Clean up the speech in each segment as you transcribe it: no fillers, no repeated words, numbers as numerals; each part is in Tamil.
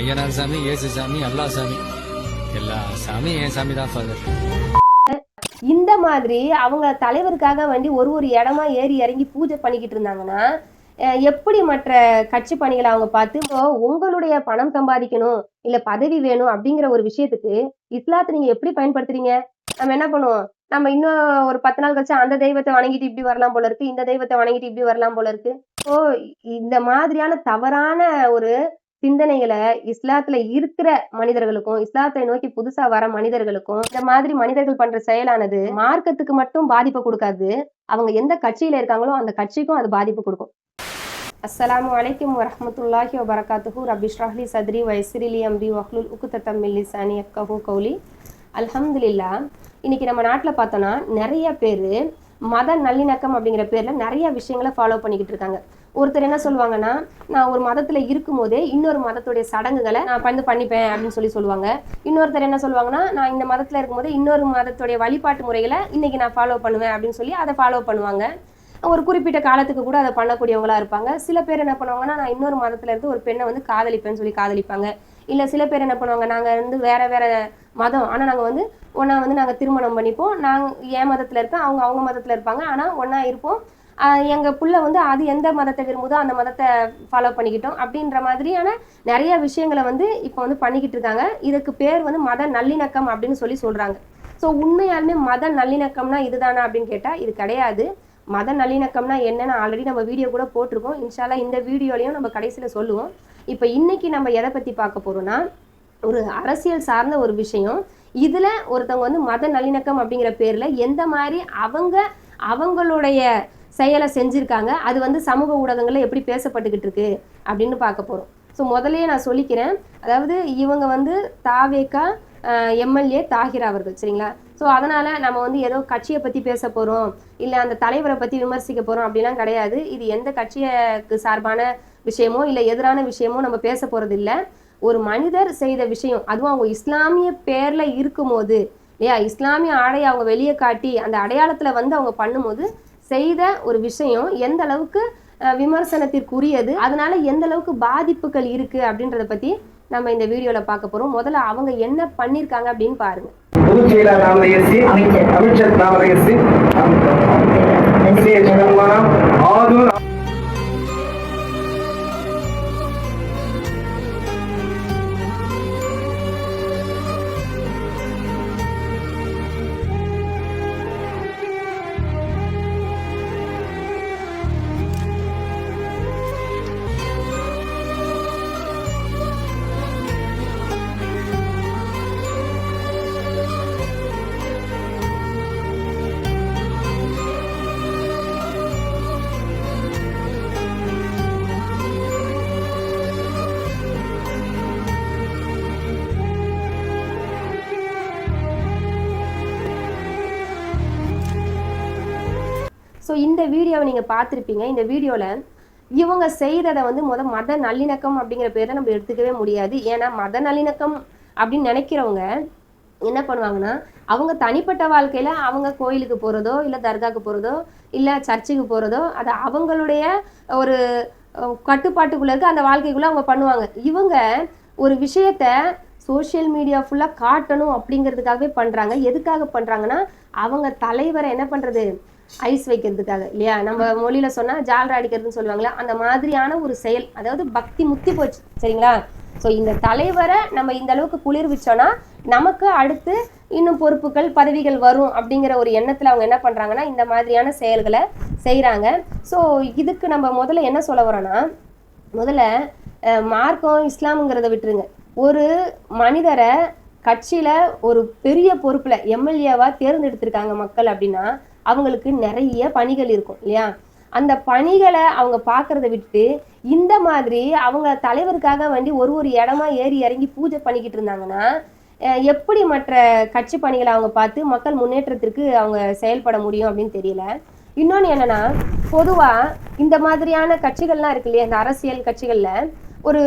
ஐயனார் சாமி, ஏசு சாமி, அல்லா சாமி, எல்லா சாமி என் சாமி தான் ஃபாதர். இந்த மாதிரி அவங்க தலைவருக்காக வேண்டி ஒரு இடமா ஏறி இறங்கி பூஜை பண்ணிக்கிட்டு இருந்தாங்கன்னா எப்படி மற்ற கட்சி பணிகளை அவங்க பார்த்து உங்களுடைய பணம் சம்பாதிக்கணும் இல்ல பதவி வேணும் அப்படிங்கிற ஒரு விஷயத்துக்கு இஸ்லாத்தை நீங்க எப்படி பயன்படுத்துறீங்க? நம்ம என்ன பண்ணுவோம், நம்ம இன்னும் ஒரு 10 நாள் கழிச்சு அந்த தெய்வத்தை வணங்கிட்டு இப்படி வரலாம் போல இருக்கு, இந்த தெய்வத்தை வணங்கிட்டு இப்படி வரலாம் போல இருக்கு. ஓ, இந்த மாதிரியான தவறான ஒரு சிந்தனைகளை இஸ்லாத்துல இருக்கிற மனிதர்களுக்கும் இஸ்லாத்தை நோக்கி புதுசா வர மனிதர்களுக்கும் இந்த மாதிரி மனிதர்கள் பண்ற செயலானது மார்க்கத்துக்கு மட்டும் பாதிப்பு கொடுக்காது, அவங்க எந்த கட்சியில இருக்காங்களோ அந்த கட்சிக்கும் அது பாதிப்பு கொடுக்கும். அஸ்ஸலாமு அலைக்கும் வரஹ்மத்துல்லாஹி வபரகாத்துஹு. ரப்பி ஷ்ரஹ்லி சத்ரி வயஸ்ஸிர் லி அம்ரி வஹ்லுல் உக்தத்தம் மின் லிசானி யஃப்கஹு கௌலி. அல்ஹம்துலில்லாஹ். இன்னைக்கு நம்ம நாட்டில் பார்த்தோன்னா நிறைய பேர் மத நல்லிணக்கம் அப்படிங்கிற பேரில் நிறைய விஷயங்களை ஃபாலோ பண்ணிக்கிட்டு இருக்காங்க. ஒருத்தர் என்ன சொல்லுவாங்கன்னா, நான் ஒரு மதத்தில் இருக்கும் போதே இன்னொரு மதத்துடைய சடங்குகளை நான் பண்ணிப்பேன் அப்படின்னு சொல்லுவாங்க. இன்னொருத்தர் என்ன சொல்லுவாங்கன்னா, நான் இந்த மதத்தில் இருக்கும்போது இன்னொரு மதத்துடைய வழிபாட்டு முறைகளை இன்னைக்கு நான் ஃபாலோ பண்ணுவேன் அப்படின்னு சொல்லி அதை ஃபாலோ பண்ணுவாங்க. ஒரு குறிப்பிட்ட காலத்துக்கு கூட அதை பண்ணக்கூடியவங்களா இருப்பாங்க. சில பேர் என்ன பண்ணுவாங்கன்னா, நான் இன்னொரு மதத்துல இருந்து ஒரு பெண்ணை காதலிப்பேன்னு சொல்லி காதலிப்பாங்க. இல்லை சில பேர் என்ன பண்ணுவாங்க, நாங்கள் வேற மதம் ஆனால் நாங்கள் ஒன்றா நாங்கள் திருமணம் பண்ணிப்போம், நாங்கள் என் மதத்தில் இருப்பேன், அவங்க மதத்தில் இருப்பாங்க, ஆனால் ஒன்றா இருப்போம், எங்கள் புள்ள அது எந்த மதத்தை விரும்புதோ அந்த மதத்தை ஃபாலோ பண்ணிக்கிட்டோம் அப்படின்ற மாதிரியான நிறைய விஷயங்களை இப்போ பண்ணிக்கிட்டு இருக்காங்க. இதுக்கு பேர் மத நல்லிணக்கம் அப்படின்னு சொல்கிறாங்க. ஸோ உண்மையாலுமே மத நல்லிணக்கம்னா இதுதானா அப்படின்னு கேட்டால் இது கிடையாது. மத நல்லிணக்கம்னா என்னன்னு ஆல்ரெடி நம்ம வீடியோ கூட போட்டிருக்கோம். இன்ஷால்லா இந்த வீடியோலையும் நம்ம கடைசியில் சொல்லுவோம். இப்போ இன்னைக்கு நம்ம எதை பற்றி பார்க்க போகிறோம்னா, ஒரு அரசியல் சார்ந்த ஒரு விஷயம். இதில் ஒருத்தவங்க மத நல்லிணக்கம் அப்படிங்கிற பேரில் எந்த மாதிரி அவங்களுடைய செயலை செஞ்சுருக்காங்க, அது சமூக ஊடகங்களில் எப்படி பேசப்பட்டுக்கிட்டு இருக்கு அப்படின்னு பார்க்க போகிறோம். ஸோ முதலே நான் சொல்லிக்கிறேன், அதாவது இவங்க தாவேகா எம்எல்ஏ தாஹிரா அவர்கள், சரிங்களா? ஸோ அதனால் நம்ம ஏதோ கட்சியை பற்றி பேச போகிறோம் இல்லை அந்த தலைவரை பற்றி விமர்சிக்க போகிறோம் அப்படிலாம் கிடையாது. இது எந்த கட்சிக்கு சார்பான விஷயமோ இல்லை எதிரான விஷயமோ நம்ம பேச போகிறது இல்லை. ஒரு மனிதர் செய்த விஷயம், அதுவும் அவங்க இஸ்லாமிய பேரில் இருக்கும்போது இல்லையா, இஸ்லாமிய ஆடையை அவங்க வெளியே காட்டி அந்த அடையாளத்தில் அவங்க பண்ணும்போது செய்த ஒரு விஷயம் எந்த அளவுக்கு விமர்சனத்திற்குரியது, அதனால எந்த அளவுக்கு பாதிப்புகள் இருக்குது அப்படின்றத பற்றி நம்ம இந்த வீடியோவில் பார்க்க போகிறோம். முதல்ல அவங்க என்ன பண்ணியிருக்காங்க அப்படின்னு பாருங்க. பொதுச் செயலாளர் அமைச்சர் ஆதூர் ஸோ இந்த வீடியோவை நீங்கள் பார்த்துருப்பீங்க. இந்த வீடியோவில் இவங்க செய்கிறத மத நல்லிணக்கம் அப்படிங்கிற பேரை நம்ம எடுத்துக்கவே முடியாது. ஏன்னா மத நல்லிணக்கம் அப்படின்னு நினைக்கிறவங்க என்ன பண்ணுவாங்கன்னா, அவங்க தனிப்பட்ட வாழ்க்கையில் அவங்க கோயிலுக்கு போகிறதோ இல்லை தர்காவுக்கு போகிறதோ இல்லை சர்ச்சுக்கு போகிறதோ அது அவங்களுடைய ஒரு கட்டுப்பாட்டுக்குள்ளே இருக்க அந்த வாழ்க்கைக்குள்ளே அவங்க பண்ணுவாங்க. இவங்க ஒரு விஷயத்த சோஷியல் மீடியா ஃபுல்லாக காட்டணும் அப்படிங்கிறதுக்காகவே பண்ணுறாங்க. எதுக்காக பண்ணுறாங்கன்னா, அவங்க தலைவரை என்ன பண்ணுறது, ஐஸ் வைக்கிறதுக்காக இல்லையா, நம்ம மொழியில சொன்னா ஜால்ரா அடிக்கிறதுன்னு சொல்லுவாங்களா, அந்த மாதிரியான ஒரு செயல். அதாவது பக்தி முத்தி போச்சு, சரிங்களா? ஸோ இந்த தலைவரை நம்ம இந்த அளவுக்கு குளிர்விச்சோன்னா நமக்கு அடுத்து இன்னும் பொறுப்புகள் பதவிகள் வரும் அப்படிங்கிற ஒரு எண்ணத்தில் அவங்க என்ன பண்ணுறாங்கன்னா இந்த மாதிரியான செயல்களை செய்கிறாங்க. ஸோ இதுக்கு நம்ம முதல்ல என்ன சொல்ல வரோன்னா, முதல்ல மார்க்கம் இஸ்லாமுங்கிறத விட்டுருங்க. ஒரு மனிதரை கட்சியில் ஒரு பெரிய பொறுப்பில் எம்எல்ஏவாக தேர்ந்தெடுத்திருக்காங்க மக்கள் அப்படின்னா அவங்களுக்கு நிறைய பணிகள் இருக்கும் இல்லையா. அந்த பணிகளை அவங்க பார்க்கறத விட்டு இந்த மாதிரி அவங்க தலைவருக்காக வேண்டி ஒரு இடமா ஏறி இறங்கி பூஜை பண்ணிக்கிட்டு இருந்தாங்கன்னா எப்படி மற்ற கட்சி பணிகளை அவங்க பார்த்து மக்கள் முன்னேற்றத்திற்கு அவங்க செயல்பட முடியும் அப்படின்னு தெரியல. இன்னொன்று என்னன்னா, பொதுவாக இந்த மாதிரியான கட்சிகள்லாம் இருக்கு இல்லையா, இந்த அரசியல் கட்சிகளில் ஒரு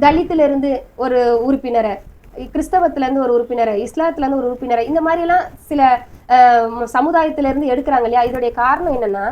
தலித்திலிருந்து ஒரு உறுப்பினரை, கிறிஸ்தவத்திலேருந்து ஒரு உறுப்பினரை, இஸ்லாத்துலேருந்து ஒரு உறுப்பினரை, இந்த மாதிரிலாம் சில சமுதாயத்திலேருந்து எடுக்கிறாங்க இல்லையா. இதோடைய காரணம் என்னன்னா,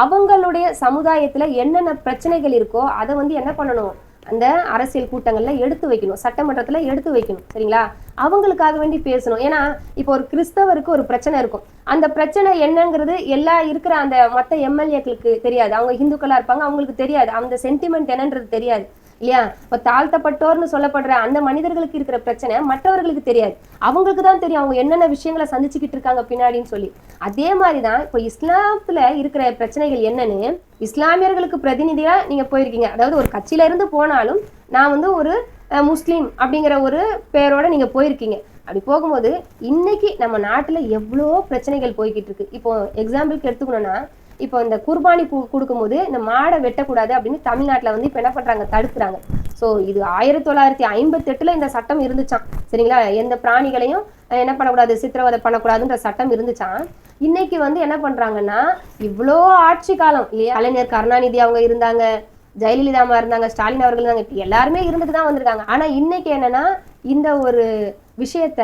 அவங்களுடைய சமுதாயத்தில் என்னென்ன பிரச்சனைகள் இருக்கோ அதை என்ன பண்ணணும், அந்த அரசியல் கூட்டங்கள்ல எடுத்து வைக்கணும், சட்டமன்றத்துல எடுத்து வைக்கணும். சரிங்களா? அவங்களுக்காக வேண்டி பேசணும். ஏன்னா இப்போ ஒரு கிறிஸ்தவருக்கு ஒரு பிரச்சனை இருக்கும், அந்த பிரச்சனை என்னங்கிறது எல்லா இருக்கிற அந்த மற்ற எம்எல்ஏக்களுக்கு தெரியாது. அவங்க ஹிந்துக்களா இருப்பாங்க, அவங்களுக்கு தெரியாது அந்த சென்டிமெண்ட் என்னன்றது தெரியாது இல்லையா? இப்போ தாழ்த்தப்பட்டோர்னு சொல்லப்படுற அந்த மனிதர்களுக்கு இருக்கிற பிரச்சனை மற்றவர்களுக்கு தெரியாது, அவங்களுக்கு தான் தெரியும் அவங்க என்னென்ன விஷயங்களை சந்திச்சுக்கிட்டு இருக்காங்க பின்னாடின்னு சொல்லி. அதே மாதிரிதான் இப்போ இஸ்லாத்துல இருக்கிற பிரச்சனைகள் என்னன்னு இஸ்லாமியர்களுக்கு பிரதிநிதியா நீங்க போயிருக்கீங்க. அதாவது ஒரு கட்சியில இருந்து போனாலும் நான் வந்து ஒரு முஸ்லீம் அப்படிங்கிற ஒரு பேரோட நீங்க போயிருக்கீங்க. அப்படி போகும்போது இன்னைக்கு நம்ம நாட்டுல எவ்வளோ பிரச்சனைகள் போய்கிட்டு இருக்கு. இப்போ எக்ஸாம்பிளுக்கு எடுத்துக்கணும்னா, இப்போ இந்த குர்பானி கொடுக்கும்போது இந்த மாடை வெட்டக்கூடாது அப்படின்னு தமிழ்நாட்டில் வந்து இப்போ என்ன பண்றாங்க, தடுக்கிறாங்க. ஸோ இது 1958 இந்த சட்டம் இருந்துச்சான். சரிங்களா? எந்த பிராணிகளையும் என்ன பண்ணக்கூடாது, சித்திரவதை பண்ணக்கூடாதுன்ற சட்டம் இருந்துச்சான். இன்னைக்கு வந்து என்ன பண்றாங்கன்னா, இவ்வளோ ஆட்சி காலம் இல்லையா, கலைஞர் கருணாநிதி அவங்க இருந்தாங்க, ஜெயலலிதா அம்மா இருந்தாங்க, ஸ்டாலின் அவர்கள் இருந்தாங்க, இப்போ எல்லாருமே இருந்துட்டு தான் வந்திருக்காங்க. ஆனா இன்னைக்கு என்னன்னா, இந்த ஒரு விஷயத்த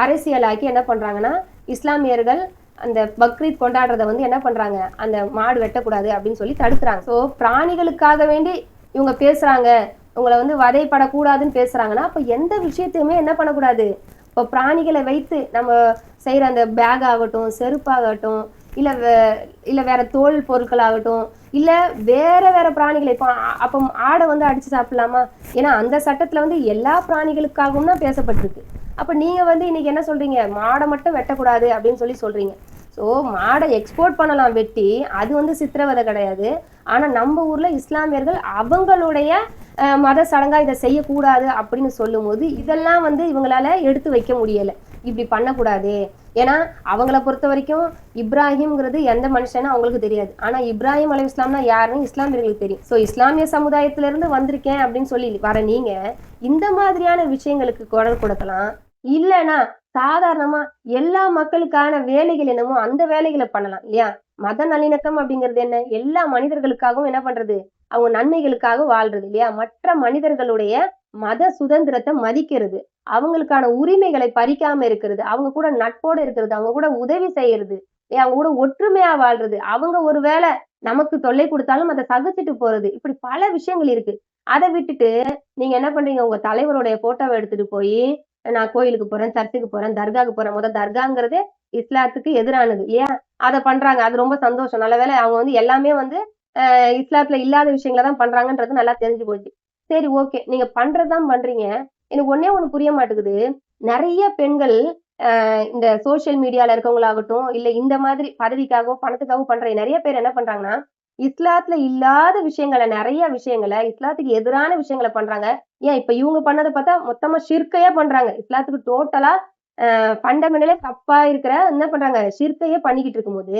அரசியலாக்கி என்ன பண்றாங்கன்னா, இஸ்லாமியர்கள் அந்த பக்ரீத் கொண்டாடுறத வந்து என்ன பண்றாங்க, அந்த மாடு வெட்டக்கூடாது அப்படின்னு சொல்லி தடுக்கிறாங்க. ஸோ பிராணிகளுக்காக வேண்டி இவங்க பேசுறாங்க, உங்களை வந்து வதைப்படக்கூடாதுன்னு பேசுறாங்கன்னா, அப்போ எந்த விஷயத்தையுமே என்ன பண்ணக்கூடாது, இப்போ பிராணிகளை வைத்து நம்ம செய்யற அந்த பேக் ஆகட்டும், செருப்பாகட்டும், இல்லை வேற தோல் பொருட்கள் ஆகட்டும், இல்லை வேற பிராணிகளை இப்போ அப்போ ஆடை வந்து அடிச்சு சாப்பிடலாமா? ஏன்னா அந்த சட்டத்துல வந்து எல்லா பிராணிகளுக்காகவும் தான் பேசப்பட்டிருக்கு. அப்ப நீங்க வந்து இன்னைக்கு என்ன சொல்றீங்க, மாடை மட்டும் வெட்டக்கூடாது அப்படின்னு சொல்றீங்க. ஸோ மாடை எக்ஸ்போர்ட் பண்ணலாம் வெட்டி, அது வந்து சித்திரவதை கிடையாது. ஆனா நம்ம ஊர்ல இஸ்லாமியர்கள் அவங்களுடைய மத சடங்கா இதை செய்யக்கூடாது அப்படின்னு சொல்லும் போது இதெல்லாம் வந்து இவங்களால எடுத்து வைக்க முடியல, இப்படி பண்ணக்கூடாது. ஏன்னா அவங்கள பொறுத்த வரைக்கும் இப்ராஹிம்ங்கிறது எந்த மனுஷன்னு அவங்களுக்கு தெரியாது. ஆனா இப்ராஹிம் அலைஹிஸ்ஸலாம்னா யாருன்னு இஸ்லாமியர்களுக்கு தெரியும். ஸோ இஸ்லாமிய சமுதாயத்துல இருந்து வந்திருக்கேன் அப்படின்னு சொல்லி வர நீங்க இந்த மாதிரியான விஷயங்களுக்கு குரல் கொடுக்கலாம். இல்லைன்னா சாதாரணமா எல்லா மக்களுக்கான வேலைகள் என்னமோ அந்த வேலைகளை பண்ணலாம் இல்லையா? மத நல்லிணக்கம் அப்படிங்கிறது என்ன, எல்லா மனிதர்களுக்காகவும் என்ன பண்றது, அவங்க நன்மைகளுக்காக வாழ்றது இல்லையா? மற்ற மனிதர்களுடைய மத சுதந்திரத்தை மதிக்கிறது, அவங்களுக்கான உரிமைகளை பறிக்காம இருக்கிறது, அவங்க கூட நட்போடு இருக்கிறது, அவங்க கூட உதவி செய்யறது, அவங்க கூட ஒற்றுமையா வாழ்றது, அவங்க ஒருவேளை நமக்கு தொல்லை கொடுத்தாலும் அதை சகிச்சுட்டு போறது, இப்படி பல விஷயங்கள் இருக்கு. அதை விட்டுட்டு நீங்க என்ன பண்றீங்க, உங்க தலைவருடைய போட்டோவை எடுத்துட்டு போய் நான் கோயிலுக்கு போறேன், சர்ச்சுக்கு போறேன், தர்காவுக்கு போறேன். முதல் தர்காங்கிறது இஸ்லாத்துக்கு எதிரானது இல்லையா? அதை பண்றாங்க, அது ரொம்ப சந்தோஷம். நல்ல வேளை அவங்க வந்து எல்லாமே வந்து இஸ்லாத்துல இல்லாத விஷயங்களை தான் பண்றாங்கன்றது நல்லா தெரிஞ்சு போச்சு. சரி, ஓகே, நீங்க பண்றதுதான் பண்றீங்க. எனக்கு ஒன்னே ஒண்ணு புரிய மாட்டேங்குது, நிறைய பெண்கள் இந்த சோசியல் மீடியால இருக்கவங்களாகட்டும், இல்ல இந்த மாதிரி பதவிக்காகவோ பணத்துக்காகவோ பண்ற நிறைய பேர் என்ன பண்றாங்கன்னா, இஸ்லாத்துல இல்லாத விஷயங்களை, நிறைய விஷயங்களை, இஸ்லாத்துக்கு எதிரான விஷயங்களை பண்றாங்க. ஏன் இப்ப இவங்க பண்ணதை பார்த்தா மொத்தமா ஷிர்கையே பண்றாங்க. இஸ்லாத்துக்கு டோட்டலா ஃபண்டமெண்டலே தப்பா இருக்கிற என்ன பண்றாங்க, ஷிர்கையே பண்ணிக்கிட்டு இருக்கும்போது,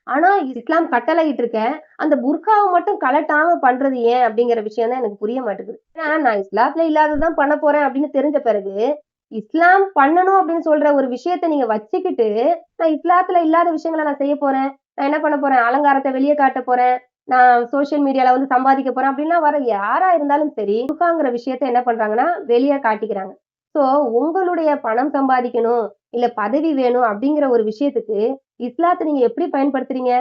ஆனா இஸ்லாம் கட்டளையிட்டு இருக்க அந்த புர்காவை மட்டும் கலட்டாம பண்றது ஏன் அப்படிங்கிற விஷயம் தான் எனக்கு புரிய மாட்டேங்குது. ஏன்னா நான் இஸ்லாத்துல இல்லாததான் பண்ண போறேன் அப்படின்னு தெரிஞ்ச பிறகு இஸ்லாம் பண்ணணும் அப்படின்னு சொல்ற ஒரு விஷயத்த நீங்க வச்சுக்கிட்டு, நான் இஸ்லாத்துல இல்லாத விஷயங்களை நான் செய்ய போறேன், நான் என்ன பண்ண போறேன், அலங்காரத்தை வெளியே காட்ட போறேன், நான் சோசியல் மீடியால வந்து சம்பாதிக்க போறேன் அப்படின்லாம் வர யாரா இருந்தாலும் சரி, புர்காங்கிற விஷயத்த என்ன பண்றாங்கன்னா வெளியே காட்டிக்கிறாங்க. சோ உங்களுடைய பணம் சம்பாதிக்கணும், இல்ல பதவி வேணும் அப்படிங்கிற ஒரு விஷயத்துக்கு இஸ்லாத்தை நீங்க எப்படி பயன்படுத்துறீங்க?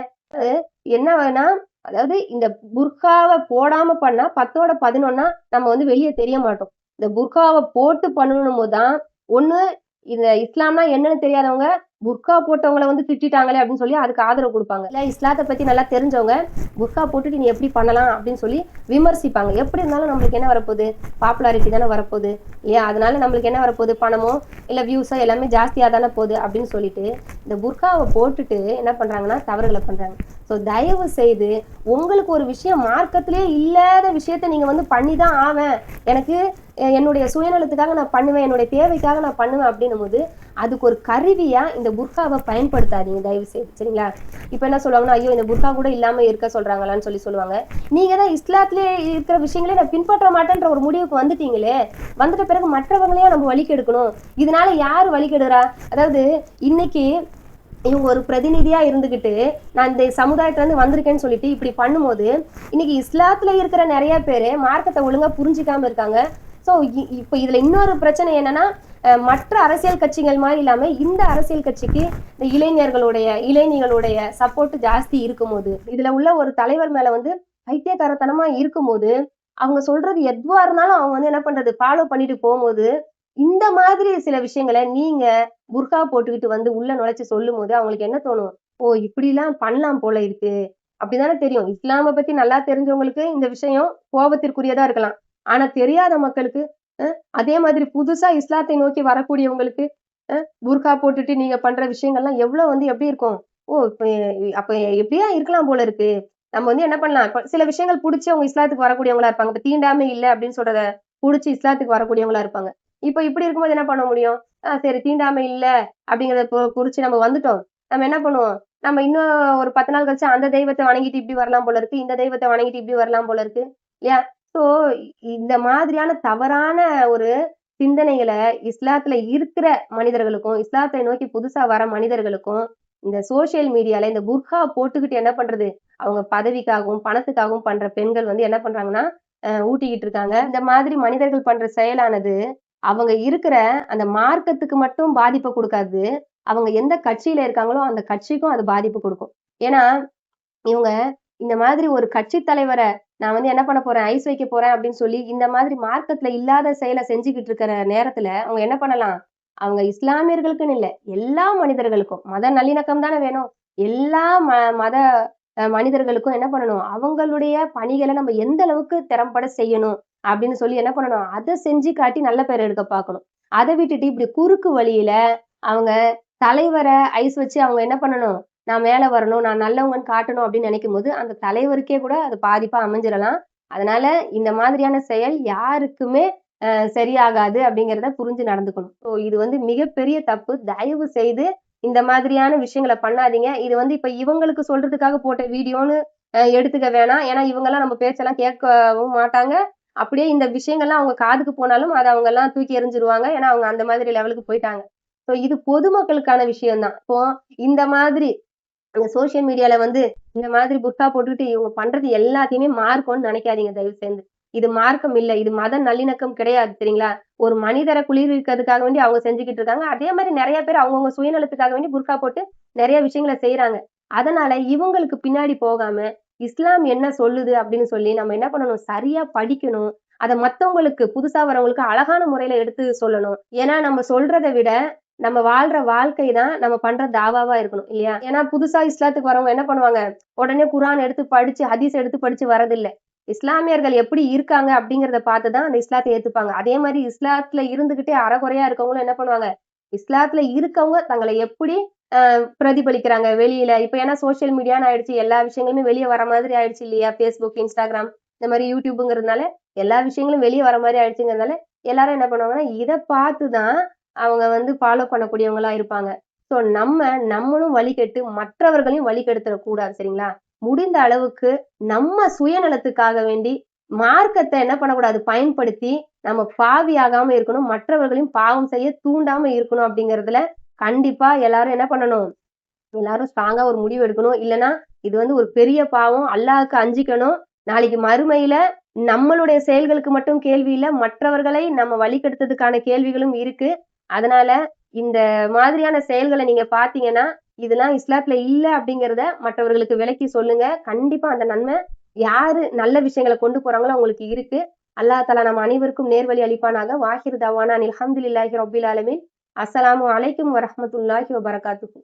என்ன வேணா, அதாவது இந்த புர்காவை போடாம பண்ணா 10ஓட 11 நம்ம வந்து வெளியே தெரிய மாட்டோம். இந்த புர்காவை போட்டு பண்ணணும் போதுதான் ஒண்ணு, இந்த இஸ்லாம்னா என்னன்னு தெரியாதவங்க புர்கா போட்டவங்களை வந்து திட்டாங்களே அப்படின்னு சொல்லி அதுக்கு ஆதரவு கொடுப்பாங்க. இல்ல இஸ்லாத்தை பத்தி நல்லா தெரிஞ்சவங்க புர்கா போட்டுட்டு நீ எப்படி பண்ணலாம் அப்படின்னு சொல்லி விமர்சிப்பாங்க. எப்படி இருந்தாலும் நம்மளுக்கு என்ன வரப்போகுது, பாப்புலாரிட்டி தானே வரப்போகுது இல்லையா? அதனால நம்மளுக்கு என்ன வரப்போகுது, பணமோ இல்ல வியூஸோ எல்லாமே ஜாஸ்தியா தானே போகுது அப்படின்னு சொல்லிட்டு இந்த புர்காவை போட்டுட்டு என்ன பண்றாங்கன்னா தவறுகளை பண்றாங்க. ஸோ தயவு செய்து உங்களுக்கு ஒரு விஷயம் மார்க்கத்திலே இல்லாத விஷயத்த நீங்க வந்து பண்ணிதான் ஆவேன், எனக்கு என்னுடைய சுயநலத்துக்காக நான் பண்ணுவேன், என்னுடைய தேவைக்காக நான் பண்ணுவேன் அப்படின்னும் போது அதுக்கு ஒரு கருவியா இந்த புர்காவை பயன்படுத்தாதீங்க தயவு செய்து. சரிங்களா? இப்ப என்ன சொல்லுவாங்கன்னா, ஐயோ இந்த புர்கா கூட இல்லாம இருக்க சொல்றாங்களான்னு சொல்லுவாங்க. நீங்க தான் இஸ்லாத்திலே இருக்கிற விஷயங்களே நான் பின்பற்ற மாட்டேன்ற ஒரு முடிவுக்கு வந்துட்டீங்களே, வந்துட்ட பிறகு மற்றவங்களையும் நம்ம வழிகெடுக்கணும். இதனால யாரு வழிகெடுறா? அதாவது இன்னைக்கு இவங்க ஒரு பிரதிநிதியா இருந்துகிட்டு நான் இந்த சமுதாயத்துல இருந்து வந்திருக்கேன்னு சொல்லிட்டு இப்படி பண்ணும்போது இன்னைக்கு இஸ்லாத்துல இருக்கிற நிறைய பேரு மார்க்கத்தை ஒழுங்கா புரிஞ்சிக்காம இருக்காங்க. ஸோ இப்போ இதுல இன்னொரு பிரச்சனை என்னன்னா, மற்ற அரசியல் கட்சிகள் மாதிரி இல்லாம இந்த அரசியல் கட்சிக்கு இந்த இளைஞர்களுடைய சப்போர்ட் ஜாஸ்தி இருக்கும்போது, இதுல உள்ள ஒரு தலைவர் மேல வந்து பைத்தியக்காரத்தனமா இருக்கும்போது அவங்க சொல்றது எதுவா இருந்தாலும் அவங்க வந்து என்ன பண்றது ஃபாலோ பண்ணிட்டு போகும்போது இந்த மாதிரி சில விஷயங்களை நீங்க புர்கா போட்டுக்கிட்டு வந்து உள்ள நுழைச்சு சொல்லும் போது அவங்களுக்கு என்ன தோணும்? ஓ, இப்படி எல்லாம் பண்ணலாம் போல இருக்கு அப்படிதானே தெரியும். இஸ்லாமை பத்தி நல்லா தெரிஞ்சவங்களுக்கு இந்த விஷயம் கோபத்திற்குரியதா இருக்கலாம். ஆனா தெரியாத மக்களுக்கு அதே மாதிரி புதுசா இஸ்லாத்தை நோக்கி வரக்கூடியவங்களுக்கு புர்கா போட்டுட்டு நீங்க பண்ற விஷயங்கள்லாம் எவ்வளவு வந்து எப்படி இருக்கும்? ஓ, அப்ப எப்படியா இருக்கலாம் போல இருக்கு. நம்ம வந்து என்ன பண்ணலாம், இப்ப சில விஷயங்கள் புடிச்சு அவங்க இஸ்லாத்துக்கு வரக்கூடியவங்களா இருப்பாங்க. இப்ப தீண்டாமை இல்ல அப்படின்னு சொல்றத புடிச்சு இஸ்லாத்துக்கு வரக்கூடியவங்களா இருப்பாங்க. இப்ப இப்படி இருக்கும்போது என்ன பண்ண முடியும்? சரி, தீண்டாமை இல்ல அப்படிங்கிறத குறிச்சு நம்ம வந்துட்டோம். நம்ம என்ன பண்ணுவோம்? நம்ம இன்னும் ஒரு 10 நாள் கழிச்சு அந்த தெய்வத்தை வணங்கிட்டு இப்படி வரலாம் போல இருக்கு. இந்த தெய்வத்தை வணங்கிட்டு இப்படி வரலாம் போல இருக்கு. இல்லையா? சோ இந்த மாதிரியான தவறான ஒரு சிந்தனைகளை இஸ்லாத்துல இருக்கிற மனிதர்களுக்கும், இஸ்லாத்தை நோக்கி புதுசா வர மனிதர்களுக்கும் இந்த சோசியல் மீடியால இந்த புர்கா போட்டுக்கிட்டு என்ன பண்றது? அவங்க பதவிக்காகவும், பணத்துக்காகவும் பண்ற பெண்கள் வந்து என்ன பண்றாங்கன்னா, ஊட்டிக்கிட்டு இருக்காங்க. இந்த மாதிரி மனிதர்கள் பண்ற செயலானது அவங்க இருக்கிற அந்த மார்க்கத்துக்கு மட்டும் பாதிப்பை கொடுக்காது. அவங்க எந்த கட்சியில இருக்காங்களோ அந்த கட்சிக்கும் அது பாதிப்பு கொடுக்கும். ஏன்னா இவங்க இந்த மாதிரி ஒரு கட்சி தலைவர நான் வந்து என்ன பண்ண போறேன், ஐஸ் வைக்க போறேன் அப்படின்னு சொல்லி இந்த மாதிரி மார்க்கத்துல இல்லாத செயலை செஞ்சுக்கிட்டு இருக்கிற நேரத்துல அவங்க என்ன பண்ணலாம்? அவங்க இஸ்லாமியர்களுக்குன்னு இல்ல, எல்லா மனிதர்களுக்கும் மத நல்லிணக்கம் தானே வேணும். எல்லா மத மனிதர்களுக்கும் என்ன பண்ணணும்? அவங்களுடைய பணிகளை நம்ம எந்த அளவுக்கு திறம்பட செய்யணும் அப்படின்னு சொல்லி என்ன பண்ணணும்? அதை செஞ்சு காட்டி நல்ல பேர் எடுக்க பார்க்கணும். அதை விட்டுட்டு இப்படி குறுக்கு வழியில அவங்க தலைவரை ஐஸ் வச்சு அவங்க என்ன பண்ணணும்? நான் மேல வரணும், நான் நல்லவங்கன்னு காட்டணும் அப்படின்னு நினைக்கும் போது அந்த தலைவருக்கே கூட அது பாதிப்பா அமைஞ்சிடலாம். அதனால இந்த மாதிரியான செயல் யாருக்குமே சரியாகாது அப்படிங்கிறத புரிஞ்சு நடந்துக்கணும். ஸோ இது வந்து மிகப்பெரிய தப்பு. தயவு செய்து இந்த மாதிரியான விஷயங்களை பண்ணாதீங்க. இது வந்து இப்ப இவங்களுக்கு சொல்றதுக்காக போட்ட வீடியோன்னு எடுத்துக்க வேணாம். ஏன்னா இவங்கெல்லாம் நம்ம பேச்செல்லாம் கேட்கவும் மாட்டாங்க. அப்படியே இந்த விஷயங்கள்லாம் அவங்க காதுக்கு போனாலும் அதை அவங்க எல்லாம் தூக்கி எறிஞ்சிருவாங்க. ஏன்னா அவங்க அந்த மாதிரி லெவலுக்கு போயிட்டாங்க. ஸோ இது பொதுமக்களுக்கான விஷயம்தான். இப்போ இந்த மாதிரி அந்த சோசியல் மீடியால வந்து இந்த மாதிரி புர்கா போட்டுக்கிட்டு இவங்க பண்றது எல்லாத்தையுமே மார்க்கம்னு நினைக்காதீங்க தயவு செய்து. இது மார்க்கம் இல்ல. இது மத நல்லிணக்கம் கிடையாது, சரிங்களா? ஒரு மனிதரை குளிர்விக்கிறதுக்காக வேண்டி அவங்க செஞ்சுக்கிட்டு இருக்காங்க. அதே மாதிரி நிறைய பேர் அவங்கவுங்க சுயநலத்துக்காக வேண்டி புர்கா போட்டு நிறைய விஷயங்களை செய்யறாங்க. அதனால இவங்களுக்கு பின்னாடி போகாம இஸ்லாம் என்ன சொல்லுது அப்படின்னு சொல்லி நம்ம என்ன பண்ணணும்? சரியா படிக்கணும். அதை மத்தவங்களுக்கு புதுசா வரவங்களுக்கு அழகான முறையில எடுத்து சொல்லணும். ஏன்னா நம்ம சொல்றதை விட நம்ம வாழ்ற வாழ்க்கை தான் நம்ம பண்ற தாவாவா இருக்கணும், இல்லையா? ஏன்னா புதுசா இஸ்லாத்துக்கு வரவங்க என்ன பண்ணுவாங்க? உடனே குரான் எடுத்து படிச்சு ஹதீஸ் எடுத்து படிச்சு வரதில்லை. இஸ்லாமியர்கள் எப்படி இருக்காங்க அப்படிங்கிறத பார்த்துதான் அந்த இஸ்லாத்தை ஏத்துப்பாங்க. அதே மாதிரி இஸ்லாத்துல இருந்துகிட்டே அறகுறையா இருக்கவங்களும் என்ன பண்ணுவாங்க? இஸ்லாத்துல இருக்கவங்க தங்களை எப்படி பிரதிபலிக்கிறாங்க வெளியில. இப்ப ஏன்னா சோசியல் மீடியான்னு ஆயிடுச்சு, எல்லா விஷயங்களுமே வெளியே வர மாதிரி ஆயிடுச்சு இல்லையா? பேஸ்புக், இன்ஸ்டாகிராம் இந்த மாதிரி யூடியூப்ங்கிறதுனால எல்லா விஷயங்களும் வெளியே வர மாதிரி ஆயிடுச்சுங்கிறதுனால எல்லாரும் என்ன பண்ணுவாங்கன்னா இதை பார்த்துதான் அவங்க வந்து ஃபாலோ பண்ணக்கூடியவங்களா இருப்பாங்க. ஸோ நம்மளும் வழிகெட்டு மற்றவர்களையும் வழிகெடுத்துடக் கூடாது, சரிங்களா? முடிந்த அளவுக்கு நம்ம சுயநலத்துக்காக வேண்டி மார்க்கத்தை என்ன பண்ணக்கூடாது? பயன்படுத்தி நம்ம பாவியாகாம இருக்கணும், மற்றவர்களையும் பாவம் செய்ய தூண்டாம இருக்கணும். அப்படிங்கிறதுல கண்டிப்பா எல்லாரும் என்ன பண்ணணும்? எல்லாரும் ஸ்ட்ராங்கா ஒரு முடிவு எடுக்கணும். இல்லைன்னா இது வந்து ஒரு பெரிய பாவம். அல்லாஹ்க்கு அஞ்சிக்கணும். நாளைக்கு மறுமையில நம்மளுடைய செயல்களுக்கு மட்டும் கேள்வி இல்ல, மற்றவர்களை நம்ம வழிகெடுத்ததுக்கான கேள்விகளும் இருக்கு. அதனால இந்த மாதிரியான செயல்களை நீங்க பாத்தீங்கன்னா இதெல்லாம் இஸ்லாத்துல இல்ல அப்படிங்கிறத மற்றவர்களுக்கு விளக்கி சொல்லுங்க. கண்டிப்பா அந்த நன்மை யாரு நல்ல விஷயங்களை கொண்டு போறாங்களோ அவங்களுக்கு இருக்கு. அல்லாஹ் தஆலா நம்ம அனைவருக்கும் நேர்வழி அளிப்பானாக. வாஹிர் தவானா அல்ஹம்துலில்லாஹி ரப்பில் ஆலமீன். அஸ்ஸலாமு அலைக்கும் வரஹ்மத்துல்லாஹி வபரகாத்துஹு.